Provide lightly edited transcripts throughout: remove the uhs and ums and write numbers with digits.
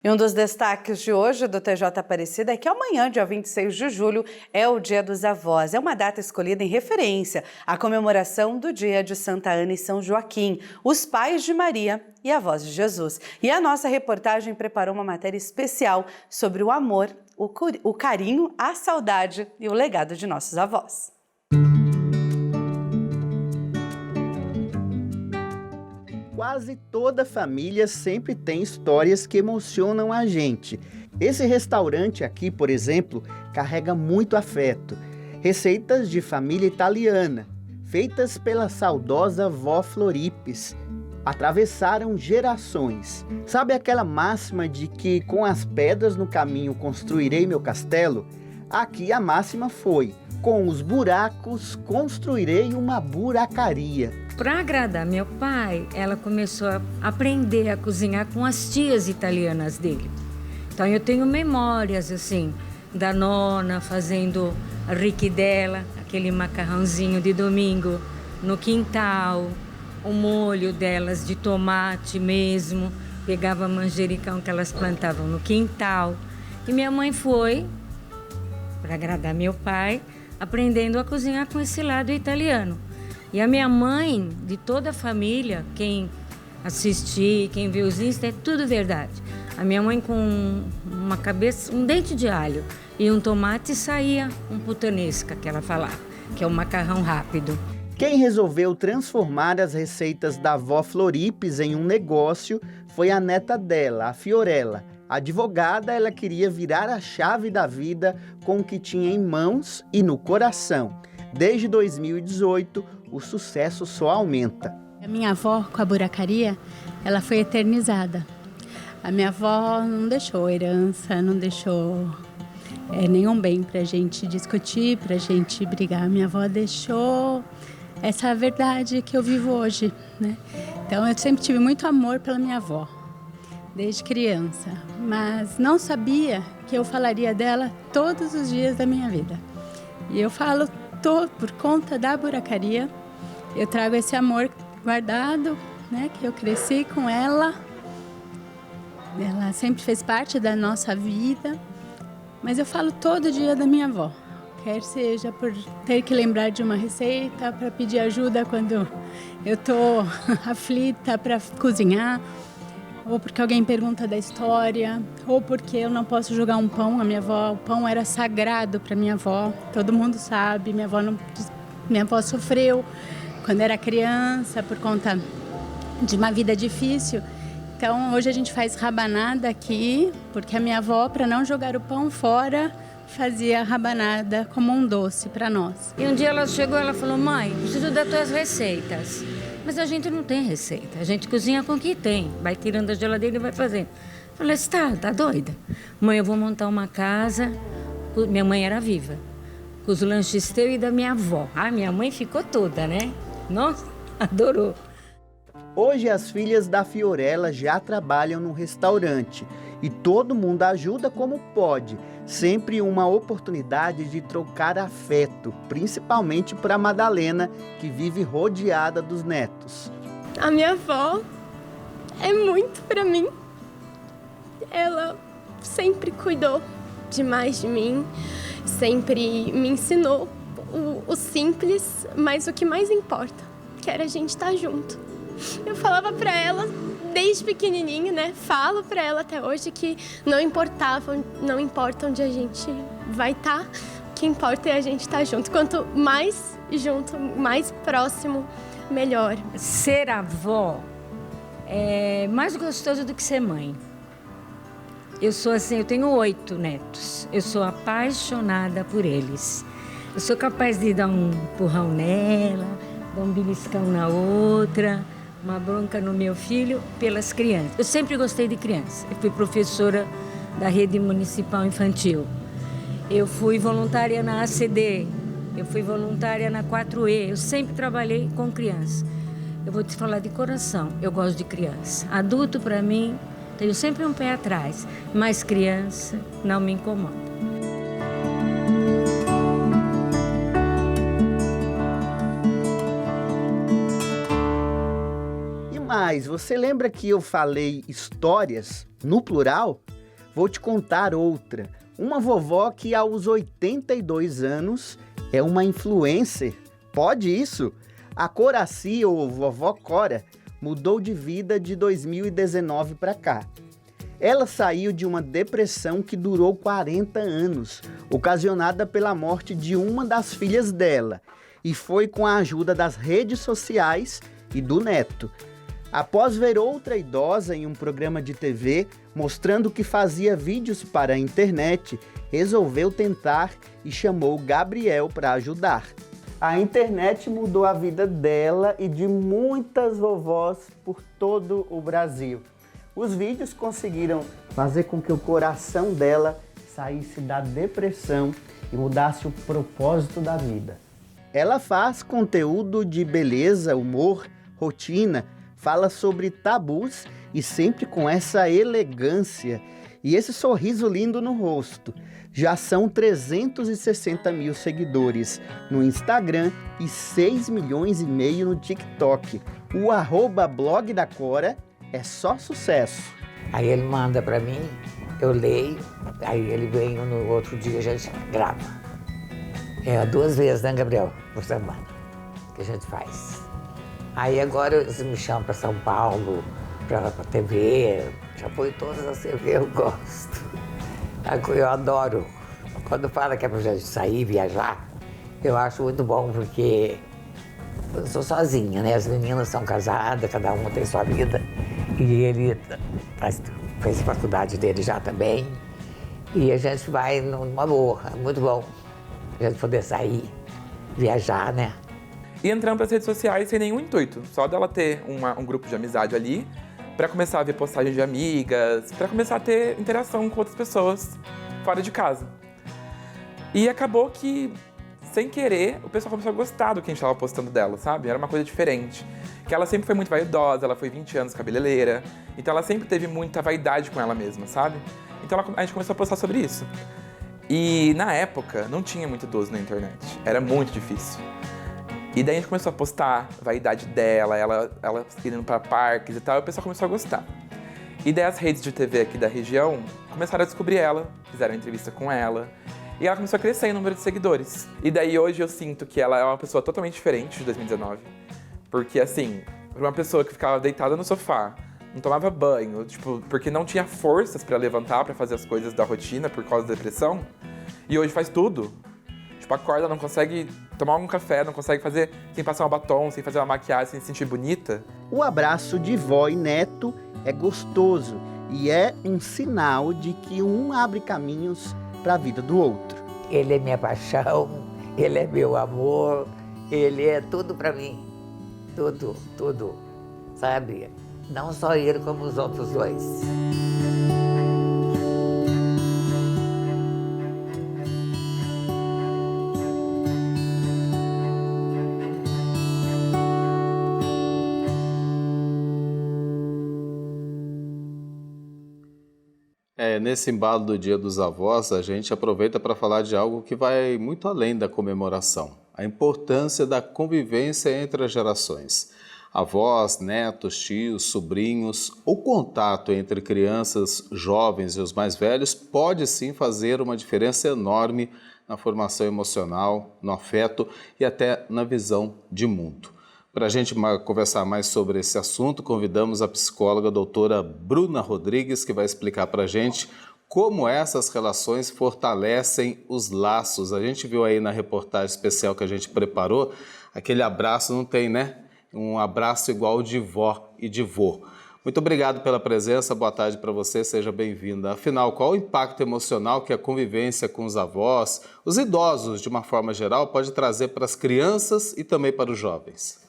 E um dos destaques de hoje do TJ Aparecida é que amanhã, dia 26 de julho, é o Dia dos Avós. É uma data escolhida em referência à comemoração do dia de Santa Ana e São Joaquim, os pais de Maria e avós de Jesus. E a nossa reportagem preparou uma matéria especial sobre o amor, o carinho, a saudade e o legado de nossos avós. Quase toda família sempre tem histórias que emocionam a gente. Esse restaurante aqui, por exemplo, carrega muito afeto. Receitas de família italiana, feitas pela saudosa vó Floripes, atravessaram gerações. Sabe aquela máxima de que com as pedras no caminho construirei meu castelo? Aqui a máxima foi: com os buracos construirei uma buracaria. Para agradar meu pai, ela começou a aprender a cozinhar com as tias italianas dele. Então eu tenho memórias assim da nona fazendo a riquidela, aquele macarrãozinho de domingo no quintal, o molho delas de tomate mesmo, pegava manjericão que elas plantavam no quintal. E minha mãe foi, para agradar meu pai, aprendendo a cozinhar com esse lado italiano. E a minha mãe, de toda a família, quem assistir, quem vê os Insta, é tudo verdade. A minha mãe com uma cabeça, um dente de alho e um tomate saía um putanesca, que ela falava, que é um macarrão rápido. Quem resolveu transformar as receitas da vó Floripes em um negócio foi a neta dela, a Fiorella. Advogada, ela queria virar a chave da vida com o que tinha em mãos e no coração. Desde 2018, o sucesso só aumenta. A minha avó, com a buracaria, ela foi eternizada. A minha avó não deixou herança, não deixou nenhum bem pra gente discutir, pra gente brigar. A minha avó deixou essa verdade que eu vivo hoje, né? Então eu sempre tive muito amor pela minha avó, desde criança. Mas não sabia que eu falaria dela todos os dias da minha vida. E eu falo por conta da buracaria. Eu trago esse amor guardado, né, que eu cresci com ela. Ela sempre fez parte da nossa vida. Mas eu falo todo dia da minha avó. Quer seja por ter que lembrar de uma receita, para pedir ajuda quando eu estou aflita para cozinhar, ou porque alguém pergunta da história, ou porque eu não posso jogar um pão. A minha avó, o pão era sagrado para minha avó. Todo mundo sabe, minha avó sofreu quando era criança por conta de uma vida difícil. Então hoje a gente faz rabanada aqui, porque a minha avó, para não jogar o pão fora, fazia rabanada como um doce para nós. E um dia ela chegou e ela falou: mãe, preciso das tuas receitas. Mas a gente não tem receita, a gente cozinha com o que tem. Vai tirando da geladeira e vai fazendo. Eu falei: você tá doida? Mãe, eu vou montar uma casa. Minha mãe era viva. Com os lanches teu e da minha avó. Ah, minha mãe ficou toda, né? Nossa, adorou. Hoje as filhas da Fiorella já trabalham no restaurante e todo mundo ajuda como pode. Sempre uma oportunidade de trocar afeto, principalmente para Madalena, que vive rodeada dos netos. A minha avó é muito para mim. Ela sempre cuidou demais de mim, sempre me ensinou o simples, mas o que mais importa, que era a gente estar junto. Eu falava para ela desde pequenininha, né? Falo para ela até hoje que não importa onde a gente vai estar, o que importa é a gente estar junto. Quanto mais junto, mais próximo, melhor. Ser avó é mais gostoso do que ser mãe. Eu sou assim, eu tenho 8 netos. Eu sou apaixonada por eles. Eu sou capaz de dar um empurrão nela, dar um beliscão na outra, uma bronca no meu filho pelas crianças. Eu sempre gostei de criança. Eu fui professora da rede municipal infantil. Eu fui voluntária na ACD. Eu fui voluntária na 4E. Eu sempre trabalhei com criança. Eu vou te falar de coração, eu gosto de criança. Adulto, para mim, tenho sempre um pé atrás, mas criança não me incomoda. Mas você lembra que eu falei histórias no plural? Vou te contar outra. Uma vovó que aos 82 anos é uma influencer. Pode isso? A Coraci, ou vovó Cora, mudou de vida de 2019 para cá. Ela saiu de uma depressão que durou 40 anos, ocasionada pela morte de uma das filhas dela, e foi com a ajuda das redes sociais e do neto. Após ver outra idosa em um programa de TV mostrando que fazia vídeos para a internet, resolveu tentar e chamou Gabriel para ajudar. A internet mudou a vida dela e de muitas vovós por todo o Brasil. Os vídeos conseguiram fazer com que o coração dela saísse da depressão e mudasse o propósito da vida. Ela faz conteúdo de beleza, humor, rotina, fala sobre tabus e sempre com essa elegância e esse sorriso lindo no rosto. Já são 360 mil seguidores no Instagram e 6,5 milhões no TikTok. O @blog da Cora é só sucesso. Aí ele manda pra mim, eu leio, aí ele vem no outro dia a gente grava. 2 vezes, né, Gabriel? Por semana que a gente faz. Aí agora eles me chamam para São Paulo, para TV, já foi todas as TV, eu gosto. Eu adoro. Quando fala que é pra gente sair, viajar, eu acho muito bom, porque eu sou sozinha, né? As meninas são casadas, cada uma tem sua vida. E ele fez faculdade dele já também. E a gente vai numa boa, é muito bom a gente poder sair, viajar, né? E entrando para as redes sociais sem nenhum intuito, só dela ter um grupo de amizade ali, para começar a ver postagens de amigas, para começar a ter interação com outras pessoas fora de casa. E acabou que, sem querer, o pessoal começou a gostar do que a gente estava postando dela, sabe? Era uma coisa diferente. Que ela sempre foi muito vaidosa, ela foi 20 anos cabeleireira, então ela sempre teve muita vaidade com ela mesma, sabe? Então a gente começou a postar sobre isso. E na época, não tinha muito idoso na internet, era muito difícil. E daí a gente começou a postar a vaidade dela, ela indo para parques e tal, e o pessoal começou a gostar. E daí as redes de TV aqui da região começaram a descobrir ela, fizeram entrevista com ela, e ela começou a crescer em número de seguidores. E daí hoje eu sinto que ela é uma pessoa totalmente diferente de 2019. Porque assim, para uma pessoa que ficava deitada no sofá, não tomava banho, porque não tinha forças para levantar, para fazer as coisas da rotina por causa da depressão, e hoje faz tudo. Acorda, não consegue tomar um café, não consegue fazer sem passar um batom, sem fazer uma maquiagem, sem se sentir bonita. O abraço de vó e neto é gostoso e é um sinal de que um abre caminhos para a vida do outro. Ele é minha paixão, ele é meu amor, ele é tudo para mim. Tudo, tudo, sabe? Não só ele, como os outros dois. Nesse embalo do Dia dos Avós, a gente aproveita para falar de algo que vai muito além da comemoração. A importância da convivência entre as gerações. Avós, netos, tios, sobrinhos, o contato entre crianças, jovens e os mais velhos pode sim fazer uma diferença enorme na formação emocional, no afeto e até na visão de mundo. Para a gente conversar mais sobre esse assunto, convidamos a psicóloga doutora Bruna Rodrigues, que vai explicar para a gente como essas relações fortalecem os laços. A gente viu aí na reportagem especial que a gente preparou, aquele abraço não tem, né? Um abraço igual de vó e de vô. Muito obrigado pela presença, boa tarde para você, seja bem-vinda. Afinal, qual o impacto emocional que a convivência com os avós, os idosos de uma forma geral, pode trazer para as crianças e também para os jovens?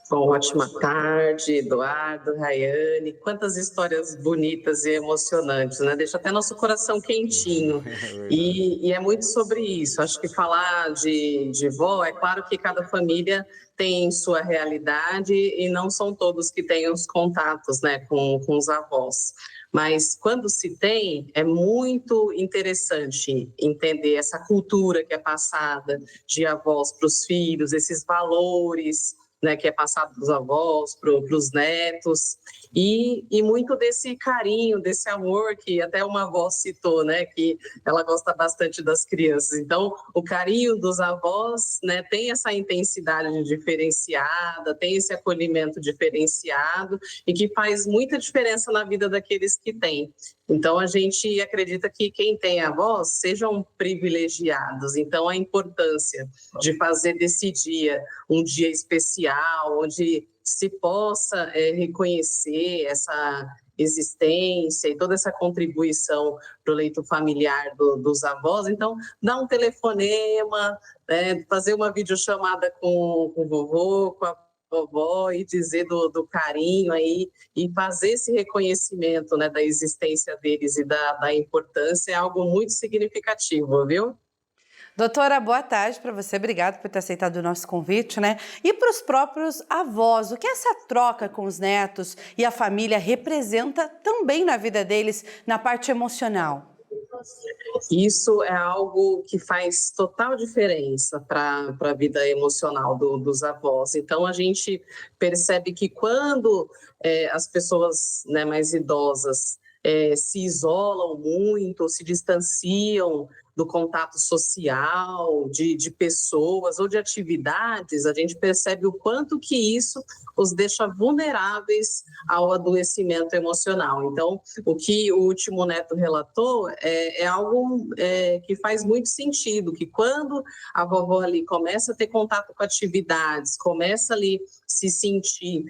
Bom, ótima tarde, Eduardo, Rayane. Quantas histórias bonitas e emocionantes, né? Deixa até nosso coração quentinho. E é muito sobre isso. Acho que falar de vó, é claro que cada família tem sua realidade e não são todos que têm os contatos, né, com os avós. Mas quando se tem, é muito interessante entender essa cultura que é passada de avós para os filhos, esses valores né, que é passado dos avós para os netos, e muito desse carinho, desse amor que até uma avó citou, né, que ela gosta bastante das crianças. Então, o carinho dos avós, né, tem essa intensidade diferenciada, tem esse acolhimento diferenciado e que faz muita diferença na vida daqueles que têm. Então, a gente acredita que quem tem avós sejam privilegiados. Então, a importância de fazer desse dia um dia especial, onde se possa reconhecer essa existência e toda essa contribuição para o leito familiar dos avós. Então, dar um telefonema, fazer uma videochamada com o vovô, com a vovó e dizer do carinho aí e fazer esse reconhecimento, né, da existência deles e da importância é algo muito significativo, viu? Doutora, boa tarde para você. Obrigada por ter aceitado o nosso convite, né? E para os próprios avós, o que essa troca com os netos e a família representa também na vida deles, na parte emocional? Isso é algo que faz total diferença para a vida emocional dos avós. Então, a gente percebe que quando as pessoas, né, mais idosas se isolam muito, se distanciam do contato social, de pessoas ou de atividades, a gente percebe o quanto que isso os deixa vulneráveis ao adoecimento emocional. Então, o que o último neto relatou é algo que faz muito sentido, que quando a vovó ali começa a ter contato com atividades, começa ali se sentir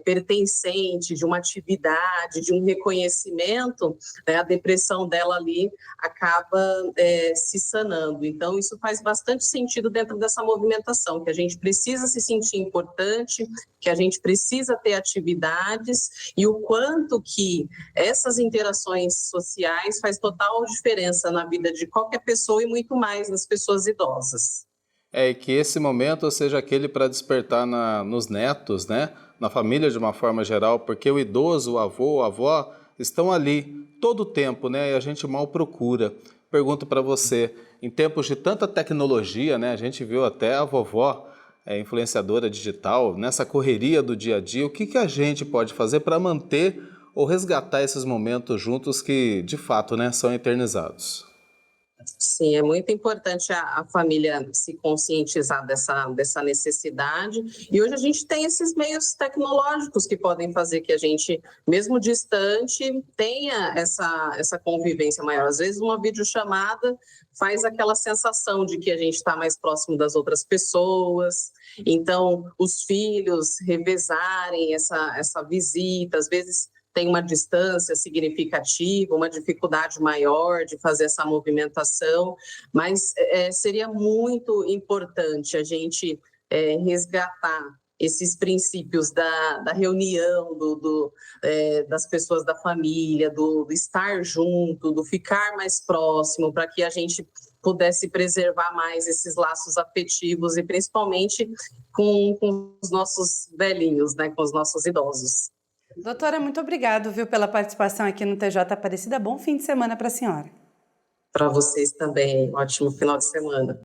pertencente de uma atividade, de um reconhecimento, né, a depressão dela ali acaba se sanando. Então, isso faz bastante sentido dentro dessa movimentação, que a gente precisa se sentir importante, que a gente precisa ter atividades e o quanto que essas interações sociais faz total diferença na vida de qualquer pessoa e muito mais nas pessoas idosas. E que esse momento seja aquele para despertar nos netos, né? Na família de uma forma geral, porque o idoso, o avô, a avó estão ali todo o tempo, né? E a gente mal procura. Pergunto para você, em tempos de tanta tecnologia, né? A gente viu até a vovó, influenciadora digital, nessa correria do dia a dia, o que a gente pode fazer para manter ou resgatar esses momentos juntos que, de fato, né, são eternizados? Sim, é muito importante a família se conscientizar dessa necessidade. E hoje a gente tem esses meios tecnológicos que podem fazer que a gente, mesmo distante, tenha essa convivência maior. Às vezes uma videochamada faz aquela sensação de que a gente está mais próximo das outras pessoas. Então, os filhos revezarem essa visita, às vezes tem uma distância significativa, uma dificuldade maior de fazer essa movimentação, mas seria muito importante a gente resgatar esses princípios da reunião, das pessoas da família, do estar junto, do ficar mais próximo, para que a gente pudesse preservar mais esses laços afetivos e principalmente com os nossos velhinhos, né, com os nossos idosos. Doutora, muito obrigado, viu, pela participação aqui no TJ Aparecida. Bom fim de semana para a senhora. Para vocês também. Ótimo final de semana.